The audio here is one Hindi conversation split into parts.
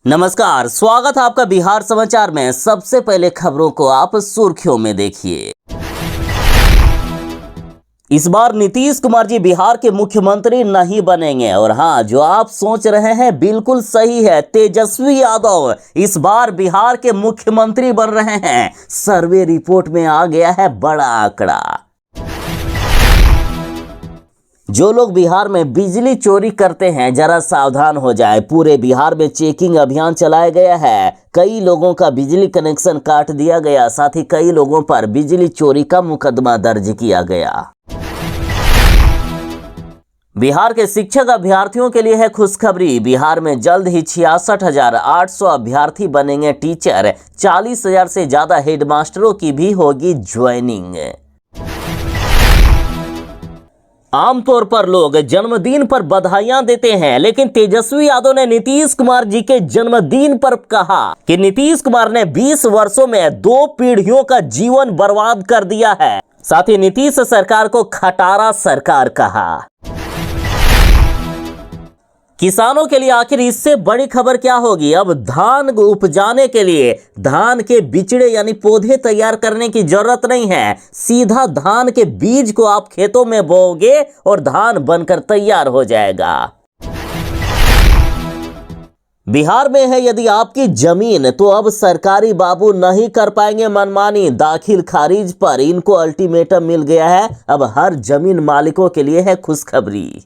नमस्कार, स्वागत है आपका बिहार समाचार में। सबसे पहले खबरों को आप सुर्खियों में देखिए। इस बार नीतीश कुमार जी बिहार के मुख्यमंत्री नहीं बनेंगे। और हां, जो आप सोच रहे हैं बिल्कुल सही है, तेजस्वी यादव इस बार बिहार के मुख्यमंत्री बन रहे हैं। सर्वे रिपोर्ट में आ गया है बड़ा आंकड़ा। जो लोग बिहार में बिजली चोरी करते हैं जरा सावधान हो जाए। पूरे बिहार में चेकिंग अभियान चलाया गया है। कई लोगों का बिजली कनेक्शन काट दिया गया, साथ ही कई लोगों पर बिजली चोरी का मुकदमा दर्ज किया गया। बिहार के शिक्षक अभ्यर्थियों के लिए है खुशखबरी। बिहार में जल्द ही 66,800 अभ्यर्थी बनेंगे टीचर। 40,000 से ज्यादा हेडमास्टरों की भी होगी ज्वाइनिंग। आमतौर पर लोग जन्मदिन पर बधाइयां देते हैं, लेकिन तेजस्वी यादव ने नीतीश कुमार जी के जन्मदिन पर कहा कि नीतीश कुमार ने 20 वर्षों में 2 पीढ़ियों का जीवन बर्बाद कर दिया है। साथ ही नीतीश सरकार को खटारा सरकार कहा। किसानों के लिए आखिर इससे बड़ी खबर क्या होगी? अब धान उपजाने के लिए धान के बिचड़े यानी पौधे तैयार करने की जरूरत नहीं है। सीधा धान के बीज को आप खेतों में बोओगे और धान बनकर तैयार हो जाएगा। बिहार में है यदि आपकी जमीन, तो अब सरकारी बाबू नहीं कर पाएंगे मनमानी। दाखिल खारिज पर इनको अल्टीमेटम मिल गया है। अब हर जमीन मालिकों के लिए है खुशखबरी।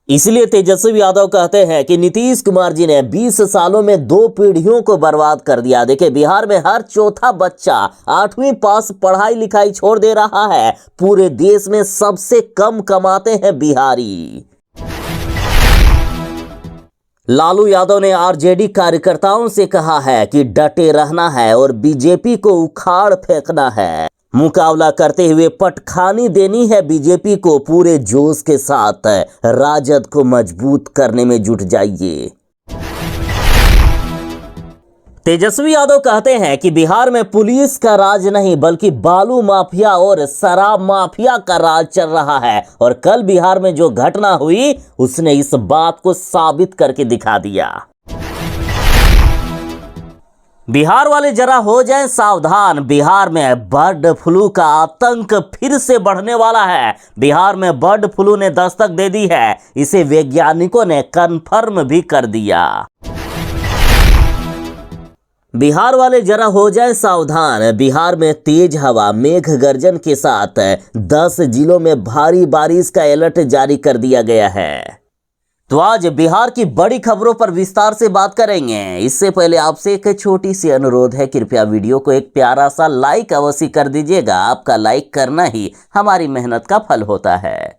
इसलिए तेजस्वी यादव कहते हैं कि नीतीश कुमार जी ने 20 सालों में 2 पीढ़ियों को बर्बाद कर दिया। देखिए, बिहार में हर चौथा बच्चा 8वीं पास पढ़ाई लिखाई छोड़ दे रहा है। पूरे देश में सबसे कम कमाते हैं बिहारी। लालू यादव ने आरजेडी कार्यकर्ताओं से कहा है कि डटे रहना है और बीजेपी को उखाड़ फेंकना है। मुकाबला करते हुए पटखानी देनी है बीजेपी को। पूरे जोश के साथ राजद को मजबूत करने में जुट जाइए। तेजस्वी यादव कहते हैं कि बिहार में पुलिस का राज नहीं बल्कि बालू माफिया और शराब माफिया का राज चल रहा है। और कल बिहार में जो घटना हुई उसने इस बात को साबित करके दिखा दिया। बिहार वाले जरा हो जाएं सावधान। बिहार में बर्ड फ्लू का आतंक फिर से बढ़ने वाला है। बिहार में बर्ड फ्लू ने दस्तक दे दी है। इसे वैज्ञानिकों ने कंफर्म भी कर दिया। बिहार वाले जरा हो जाएं सावधान। बिहार में तेज हवा, मेघ गर्जन के साथ 10 जिलों में भारी बारिश का अलर्ट जारी कर दिया गया है। तो आज बिहार की बड़ी खबरों पर विस्तार से बात करेंगे। इससे पहले आपसे एक छोटी सी अनुरोध है, कृपया वीडियो को एक प्यारा सा लाइक अवश्य कर दीजिएगा। आपका लाइक करना ही हमारी मेहनत का फल होता है।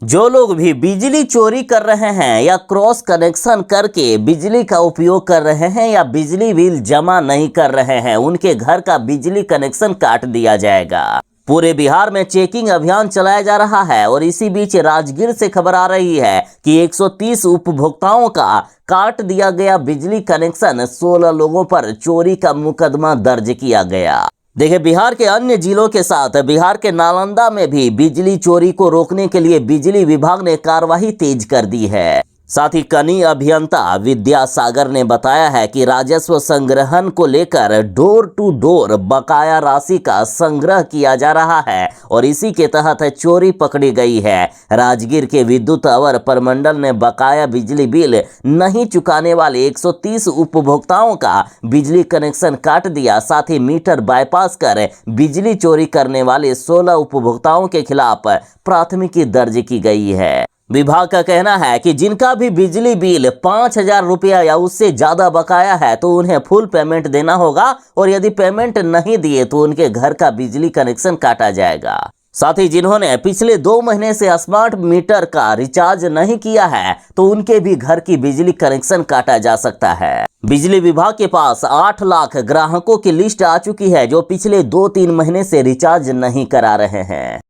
जो लोग भी बिजली चोरी कर रहे हैं या क्रॉस कनेक्शन करके बिजली का उपयोग कर रहे हैं या बिजली बिल जमा नहीं कर रहे हैं, उनके घर का बिजली कनेक्शन काट दिया जाएगा। पूरे बिहार में चेकिंग अभियान चलाया जा रहा है। और इसी बीच राजगीर से खबर आ रही है कि 130 उपभोक्ताओं का काट दिया गया बिजली कनेक्शन। 16 लोगों पर चोरी का मुकदमा दर्ज किया गया। देखिए, बिहार के अन्य जिलों के साथ बिहार के नालंदा में भी बिजली चोरी को रोकने के लिए बिजली विभाग ने कार्रवाई तेज कर दी है। साथ ही कनीय अभियंता विद्यासागर ने बताया है कि राजस्व संग्रहण को लेकर डोर टू डोर बकाया राशि का संग्रह किया जा रहा है और इसी के तहत चोरी पकड़ी गई है। राजगीर के विद्युत अवर प्रमंडल ने बकाया बिजली बिल नहीं चुकाने वाले 130 उपभोक्ताओं का बिजली कनेक्शन काट दिया। साथ ही मीटर बाईपास कर बिजली चोरी करने वाले 16 उपभोक्ताओं के खिलाफ प्राथमिकी दर्ज की गई है। विभाग का कहना है कि जिनका भी बिजली बिल 5,000 रुपया या उससे ज्यादा बकाया है तो उन्हें फुल पेमेंट देना होगा और यदि पेमेंट नहीं दिए तो उनके घर का बिजली कनेक्शन काटा जाएगा। साथ ही जिन्होंने पिछले 2 महीने से स्मार्ट मीटर का रिचार्ज नहीं किया है तो उनके भी घर की बिजली कनेक्शन काटा जा सकता है। बिजली विभाग के पास 8 लाख ग्राहकों की लिस्ट आ चुकी है जो पिछले 2-3 महीने से रिचार्ज नहीं करा रहे हैं।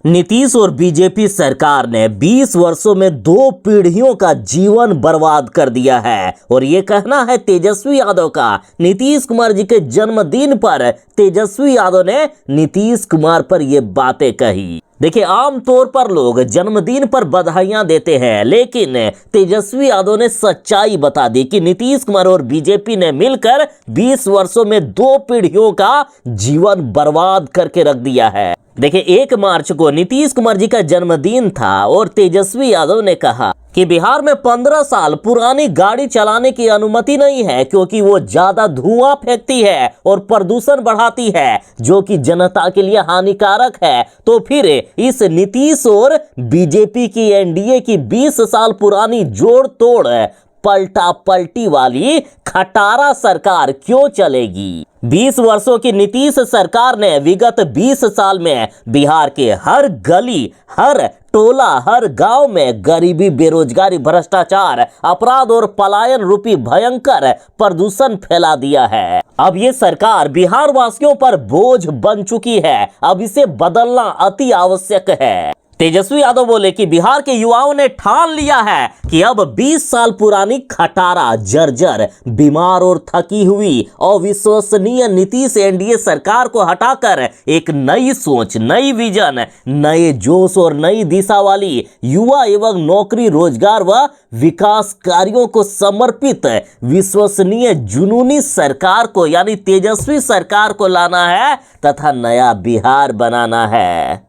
नीतीश और बीजेपी सरकार ने 20 वर्षों में 2 पीढ़ियों का जीवन बर्बाद कर दिया है और ये कहना है तेजस्वी यादव का। नीतीश कुमार जी के जन्मदिन पर तेजस्वी यादव ने नीतीश कुमार पर ये बातें कही। देखिए, आमतौर पर लोग जन्मदिन पर बधाइयां देते हैं, लेकिन तेजस्वी यादव ने सच्चाई बता दी कि नीतीश कुमार और बीजेपी ने मिलकर 20 वर्षों में 2 पीढ़ियों का जीवन बर्बाद करके रख दिया है। देखिए, 1 मार्च को नीतीश कुमार जी का जन्मदिन था और तेजस्वी यादव ने कहा कि बिहार में 15 साल पुरानी गाड़ी चलाने की अनुमति नहीं है क्योंकि वो ज्यादा धुआं फेंकती है और प्रदूषण बढ़ाती है, जो कि जनता के लिए हानिकारक है। तो फिर इस नीतीश और बीजेपी की एनडीए की 20 साल पुरानी जोड़ तोड़ पलटा पलटी वाली खटारा सरकार क्यों चलेगी? 20 वर्षों की नीतीश सरकार ने विगत 20 साल में बिहार के हर गली, हर टोला, हर गांव में गरीबी, बेरोजगारी, भ्रष्टाचार, अपराध और पलायन रूपी भयंकर प्रदूषण फैला दिया है। अब ये सरकार बिहार वासियों पर बोझ बन चुकी है। अब इसे बदलना अति आवश्यक है। तेजस्वी यादव बोले कि बिहार के युवाओं ने ठान लिया है कि अब 20 साल पुरानी खटारा, जर्जर, बीमार और थकी हुई अविश्वसनीय नीतीश एनडीए सरकार को हटाकर एक नई सोच, नई विजन, नए जोश और नई दिशा वाली युवा एवं नौकरी, रोजगार व विकास कार्यों को समर्पित विश्वसनीय जुनूनी सरकार को, यानी तेजस्वी सरकार को लाना है तथा नया बिहार बनाना है।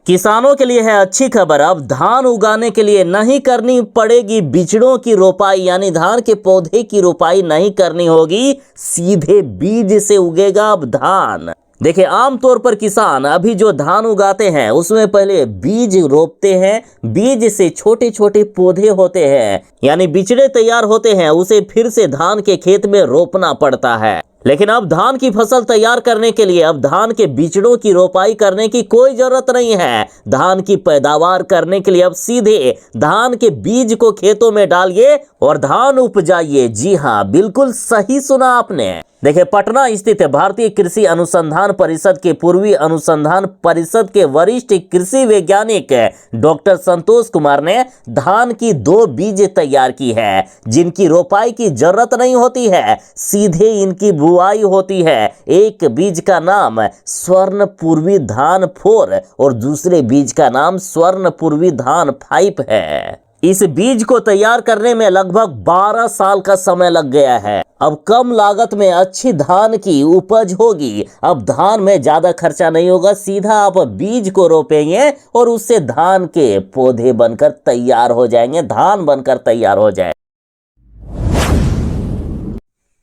किसानों के लिए है अच्छी खबर। अब धान उगाने के लिए नहीं करनी पड़ेगी बिचड़ों की रोपाई, यानी धान के पौधे की रोपाई नहीं करनी होगी, सीधे बीज से उगेगा अब धान। देखिए, आमतौर पर किसान अभी जो धान उगाते हैं उसमें पहले बीज रोपते हैं, बीज से छोटे छोटे पौधे होते हैं, यानी बिचड़े तैयार होते हैं, उसे फिर से धान के खेत में रोपना पड़ता है। लेकिन अब धान की फसल तैयार करने के लिए अब धान के बिचड़ों की रोपाई करने की कोई जरूरत नहीं है। धान की पैदावार करने के लिए अब सीधे धान के बीज को खेतों में डालिए और धान उपजाइए। जी हाँ, बिल्कुल सही सुना आपने। देखिए, पटना स्थित भारतीय कृषि अनुसंधान परिषद के पूर्वी अनुसंधान परिषद के वरिष्ठ कृषि वैज्ञानिक डॉक्टर संतोष कुमार ने धान की 2 बीज तैयार की है, जिनकी रोपाई की जरूरत नहीं होती है, सीधे इनकी बुआई होती है। एक बीज का नाम स्वर्ण पूर्वी धान 4 और दूसरे बीज का नाम स्वर्ण पूर्वी धान 5 है। इस बीज को तैयार करने में लगभग 12 साल का समय लग गया है। अब कम लागत में अच्छी धान की उपज होगी। अब धान में ज्यादा खर्चा नहीं होगा, सीधा आप बीज को रोपेंगे और उससे धान के पौधे बनकर तैयार हो जाएंगे, धान बनकर तैयार हो जाए।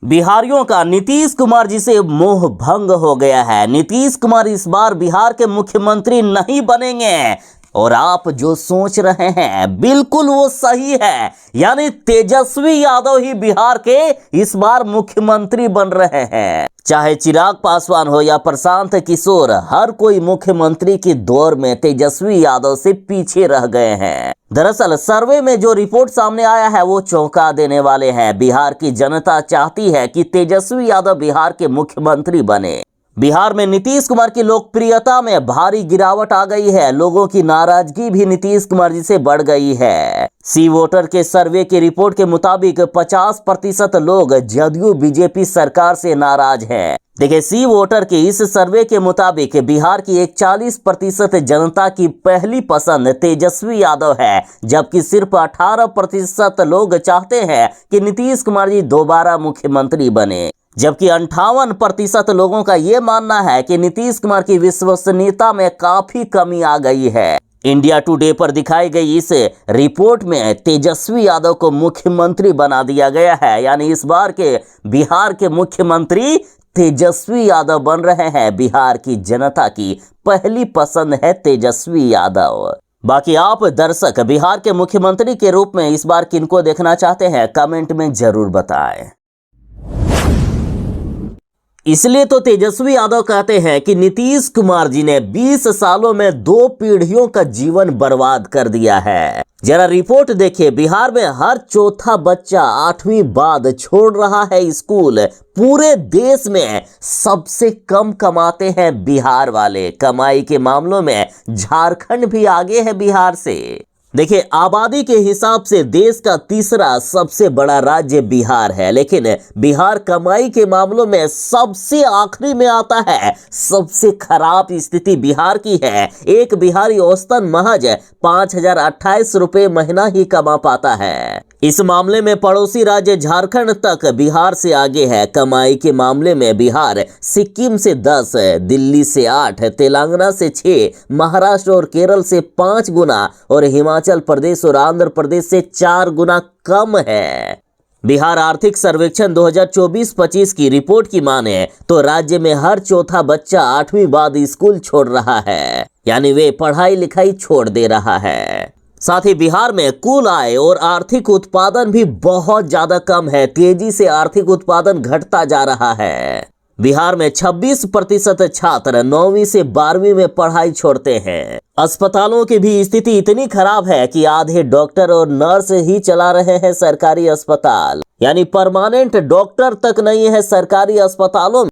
बिहारियों का नीतीश कुमार जी से मोह भंग हो गया है। नीतीश कुमार इस बार बिहार के मुख्यमंत्री नहीं बनेंगे और आप जो सोच रहे हैं बिल्कुल वो सही है, यानी तेजस्वी यादव ही बिहार के इस बार मुख्यमंत्री बन रहे हैं। चाहे चिराग पासवान हो या प्रशांत किशोर, हर कोई मुख्यमंत्री की दौड़ में तेजस्वी यादव से पीछे रह गए हैं। दरअसल सर्वे में जो रिपोर्ट सामने आया है वो चौंका देने वाले हैं। बिहार की जनता चाहती है कि तेजस्वी यादव बिहार के मुख्यमंत्री बने। बिहार में नीतीश कुमार की लोकप्रियता में भारी गिरावट आ गई है। लोगों की नाराजगी भी नीतीश कुमार जी से बढ़ गई है। सी वोटर के सर्वे की रिपोर्ट के मुताबिक 50% लोग जदयू बीजेपी सरकार से नाराज हैं। देखिए, सी वोटर के इस सर्वे के मुताबिक बिहार की 41% जनता की पहली पसंद तेजस्वी यादव है, जबकि सिर्फ 18% लोग चाहते हैं कि नीतीश कुमार जी दोबारा मुख्यमंत्री बने। जबकि 58% लोगों का ये मानना है कि नीतीश कुमार की विश्वसनीयता में काफी कमी आ गई है। इंडिया टुडे पर दिखाई गई इस रिपोर्ट में तेजस्वी यादव को मुख्यमंत्री बना दिया गया है, यानी इस बार के बिहार के मुख्यमंत्री तेजस्वी यादव बन रहे हैं। बिहार की जनता की पहली पसंद है तेजस्वी यादव। बाकी आप दर्शक बिहार के मुख्यमंत्री के रूप में इस बार किनको देखना चाहते हैं, कमेंट में जरूर बताएं। इसलिए तो तेजस्वी यादव कहते हैं कि नीतीश कुमार जी ने 20 सालों में 2 पीढ़ियों का जीवन बर्बाद कर दिया है। जरा रिपोर्ट देखिए, बिहार में हर चौथा बच्चा 8वीं बाद छोड़ रहा है स्कूल। पूरे देश में सबसे कम कमाते हैं बिहार वाले। कमाई के मामलों में झारखंड भी आगे है बिहार से। देखिए, आबादी के हिसाब से देश का तीसरा सबसे बड़ा राज्य बिहार है, लेकिन बिहार कमाई के मामलों में सबसे आखिरी में आता है। सबसे खराब स्थिति बिहार की है। एक बिहारी औसतन महज 5,028 रुपए महीना ही कमा पाता है। इस मामले में पड़ोसी राज्य झारखंड तक बिहार से आगे है। कमाई के मामले में बिहार सिक्किम से 10, दिल्ली से 8, तेलंगाना से 6, महाराष्ट्र और केरल से 5 गुना और हिमाचल प्रदेश और आंध्र प्रदेश से 4 गुना कम है। बिहार आर्थिक सर्वेक्षण 2024-25 की रिपोर्ट की माने तो राज्य में हर चौथा बच्चा 8वीं बाद स्कूल छोड़ रहा है, यानी वे पढ़ाई लिखाई छोड़ दे रहा है। साथ ही बिहार में कुल आय और आर्थिक उत्पादन भी बहुत ज्यादा कम है। तेजी से आर्थिक उत्पादन घटता जा रहा है। बिहार में 26% छात्र 9वीं से 12वीं में पढ़ाई छोड़ते हैं। अस्पतालों की भी स्थिति इतनी खराब है कि आधे डॉक्टर और नर्स ही चला रहे हैं सरकारी अस्पताल, यानी परमानेंट डॉक्टर तक नहीं है सरकारी अस्पतालों में।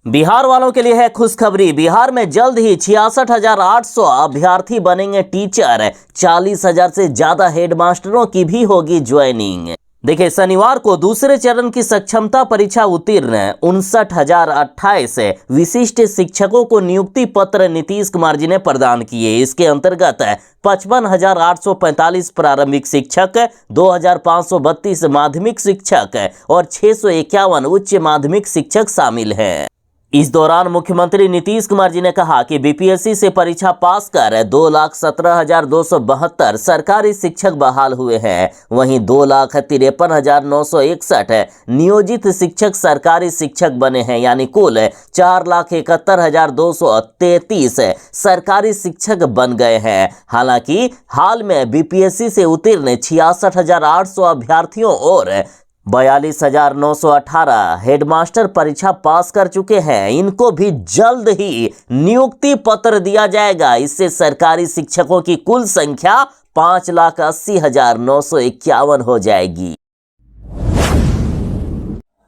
बिहार वालों के लिए है खुशखबरी। बिहार में जल्द ही 66,800 अभ्यर्थी बनेंगे टीचर। 40,000 से ज्यादा हेडमास्टरों की भी होगी ज्वाइनिंग। देखिए, शनिवार को दूसरे चरण की सक्षमता परीक्षा उत्तीर्ण 59,028 विशिष्ट शिक्षकों को नियुक्ति पत्र नीतीश कुमार जी ने प्रदान किए। इसके अंतर्गत 55,845 प्रारंभिक शिक्षक, 2,532 माध्यमिक शिक्षक और 651 उच्च माध्यमिक शिक्षक शामिल हैं। इस दौरान मुख्यमंत्री नीतीश कुमार जी ने कहा कि बीपीएससी से परीक्षा पास कर 2,17,272 सरकारी शिक्षक बहाल हुए हैं। वहीं 2,53,961 नियोजित शिक्षक सरकारी शिक्षक बने हैं, यानी कुल 4,71,233 सरकारी शिक्षक बन गए हैं। हालांकि हाल में बीपीएससी से उत्तीर्ण 66,800 अभ्यर्थियों और 42,918 हेडमास्टर परीक्षा पास कर चुके हैं। इनको भी जल्द ही नियुक्ति पत्र दिया जाएगा। इससे सरकारी शिक्षकों की कुल संख्या 5,80,951 हो जाएगी।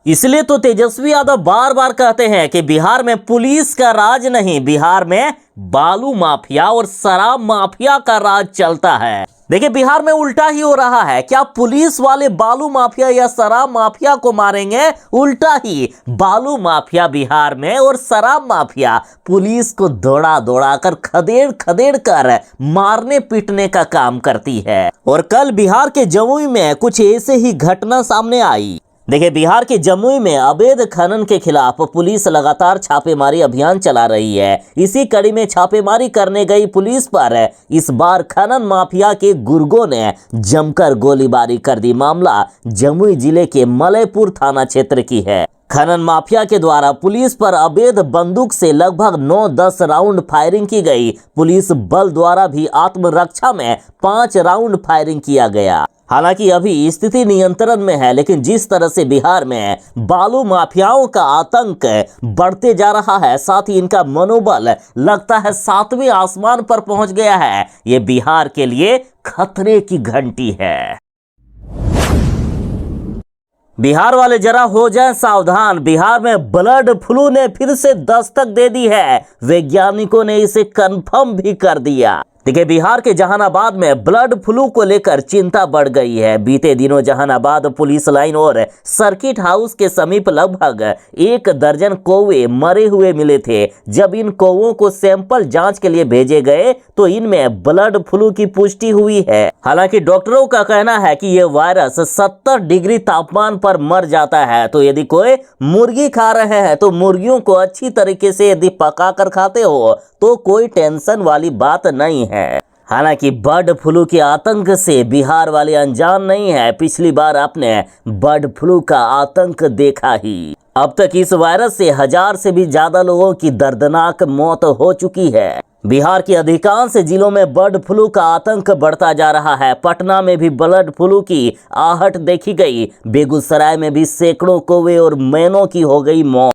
इसलिए तो तेजस्वी यादव बार बार कहते हैं कि बिहार में पुलिस का राज नहीं, बिहार में बालू माफिया और शराब माफिया का राज चलता है। देखिए, बिहार में उल्टा ही हो रहा है। क्या पुलिस वाले बालू माफिया या शराब माफिया को मारेंगे? उल्टा ही बालू माफिया बिहार में और शराब माफिया पुलिस को दौड़ा दौड़ा कर खदेड़ खदेड़ कर मारने पीटने का काम करती है। और कल बिहार के जमुई में कुछ ऐसे ही घटना सामने आई। देखिए, बिहार के जमुई में अवैध खनन के खिलाफ पुलिस लगातार छापेमारी अभियान चला रही है। इसी कड़ी में छापेमारी करने गई पुलिस पर इस बार खनन माफिया के गुर्गों ने जमकर गोलीबारी कर दी। मामला जमुई जिले के मलयपुर थाना क्षेत्र की है। खनन माफिया के द्वारा पुलिस पर अवैध बंदूक से लगभग 9-10 राउंड फायरिंग की गई। पुलिस बल द्वारा भी आत्मरक्षा में 5 राउंड फायरिंग किया गया। हालांकि अभी स्थिति नियंत्रण में है, लेकिन जिस तरह से बिहार में बालू माफियाओं का आतंक बढ़ते जा रहा है, साथ ही इनका मनोबल लगता है 7वें आसमान पर पहुंच गया है, ये बिहार के लिए खतरे की घंटी है। बिहार वाले जरा हो जाएं सावधान। बिहार में बर्ड फ्लू ने फिर से दस्तक दे दी है। वैज्ञानिकों ने इसे कंफर्म भी कर दिया। देखिए, बिहार के जहानाबाद में बर्ड फ्लू को लेकर चिंता बढ़ गई है। बीते दिनों जहानाबाद पुलिस लाइन और सर्किट हाउस के समीप लगभग 1 दर्जन कौवे मरे हुए मिले थे। जब इन कौवों को सैंपल जांच के लिए भेजे गए तो इनमें बर्ड फ्लू की पुष्टि हुई है। हालांकि डॉक्टरों का कहना है कि यह वायरस 70 डिग्री तापमान पर मर जाता है। तो यदि कोई मुर्गी खा रहे हैं तो मुर्गियों को अच्छी तरीके से यदि पका कर खाते हो तो कोई टेंशन वाली बात नहीं है। हालांकि बर्ड फ्लू के आतंक से बिहार वाले अनजान नहीं है। पिछली बार आपने बर्ड फ्लू का आतंक देखा ही। अब तक इस वायरस से 1000 से भी ज्यादा लोगों की दर्दनाक मौत हो चुकी है। बिहार के अधिकांश जिलों में बर्ड फ्लू का आतंक बढ़ता जा रहा है। पटना में भी बर्ड फ्लू की आहट देखी गई। बेगूसराय में भी सैकड़ों कौवे और मैनों की हो गई मौत।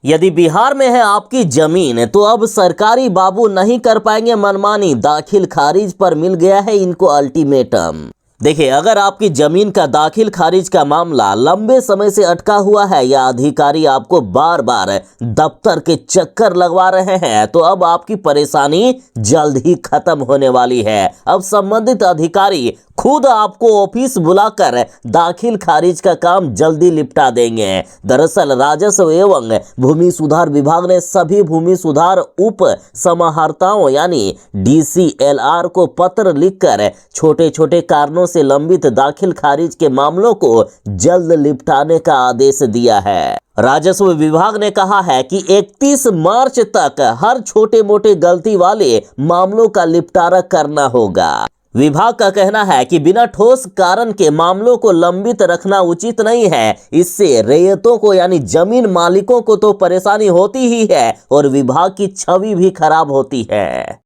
यदि बिहार में है आपकी जमीन तो अब सरकारी बाबू नहीं कर पाएंगे मनमानी। दाखिल खारिज पर मिल गया है इनको अल्टीमेटम। देखिए, अगर आपकी जमीन का दाखिल खारिज का मामला लंबे समय से अटका हुआ है या अधिकारी आपको बार बार दफ्तर के चक्कर लगवा रहे हैं, तो अब आपकी परेशानी जल्द ही खत्म होने वाली है। अब संबंधित अधिकारी खुद आपको ऑफिस बुलाकर दाखिल खारिज का काम जल्दी निपटा देंगे। दरअसल राजस्व एवं भूमि सुधार विभाग ने सभी भूमि सुधार उप समाहर्ताओं यानी DCLR को पत्र लिखकर छोटे छोटे कारणों से लंबित दाखिल खारिज के मामलों को जल्द निपटाने का आदेश दिया है। राजस्व विभाग ने कहा है कि 31 मार्च तक हर छोटे मोटे गलती वाले मामलों का निपटारा करना होगा। विभाग का कहना है कि बिना ठोस कारण के मामलों को लंबित रखना उचित नहीं है। इससे रैयतों को यानी जमीन मालिकों को तो परेशानी होती ही है और विभाग की छवि भी खराब होती है।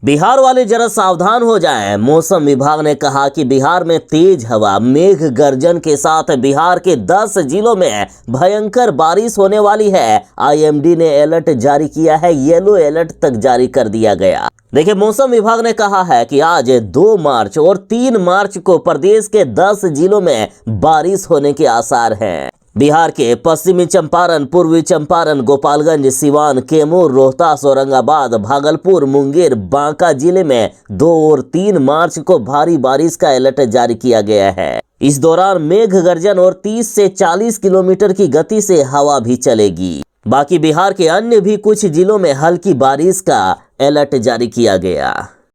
बिहार वाले जरा सावधान हो जाएं। मौसम विभाग ने कहा कि बिहार में तेज हवा, मेघ गर्जन के साथ बिहार के 10 जिलों में भयंकर बारिश होने वाली है। IMD ने अलर्ट जारी किया है, येलो अलर्ट तक जारी कर दिया गया। देखिए, मौसम विभाग ने कहा है कि आज 2 मार्च और 3 मार्च को प्रदेश के 10 जिलों में बारिश होने के आसार हैं। बिहार के पश्चिमी चंपारण, पूर्वी चंपारण, गोपालगंज, सिवान, कैमूर, रोहतास, औरंगाबाद, भागलपुर, मुंगेर, बांका जिले में 2 और 3 मार्च को भारी बारिश का अलर्ट जारी किया गया है। इस दौरान मेघ गर्जन और 30 से 40 किलोमीटर की गति से हवा भी चलेगी। बाकी बिहार के अन्य भी कुछ जिलों में हल्की बारिश का अलर्ट जारी किया गया।